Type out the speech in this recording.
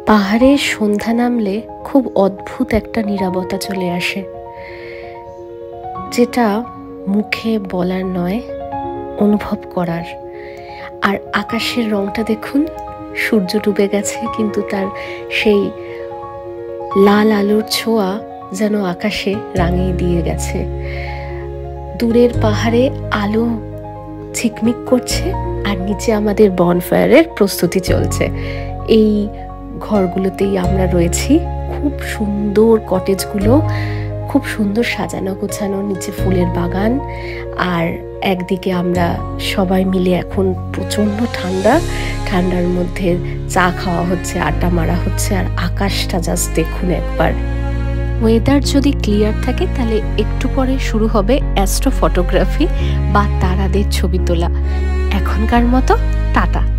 পাহাড়ে সন্ধ্যা নামলে খুব অদ্ভুত একটা নীরবতা চলে আসে, যেটা মুখে বলার নয়, অনুভব করার। আর আকাশের রংটা দেখুন, সূর্য ডুবে গেছে কিন্তু তার সেই লাল আলোর ছোঁয়া যেন আকাশে রাঙিয়ে দিয়ে গেছে। দূরের পাহাড়ে আলো ঝিকমিক করছে আর নিচে আমাদের বনফায়ারের প্রস্তুতি চলছে। এই ঘরগুলোতেই আমরা রয়েছি। খুব সুন্দর কটেজগুলো, খুব সুন্দর সাজানো গোছানো, নিচে ফুলের বাগান। আর একদিকে আমরা সবাই মিলে, এখন প্রচণ্ড ঠান্ডার মধ্যে চা খাওয়া হচ্ছে, আড্ডা মারা হচ্ছে। আর আকাশটা জাস্ট দেখুন একবার। ওয়েদার যদি ক্লিয়ার থাকে তাহলে একটু পরে শুরু হবে অ্যাস্ট্রো ফটোগ্রাফি বা তারাদের ছবি তোলা। এখনকার মতো টাটা।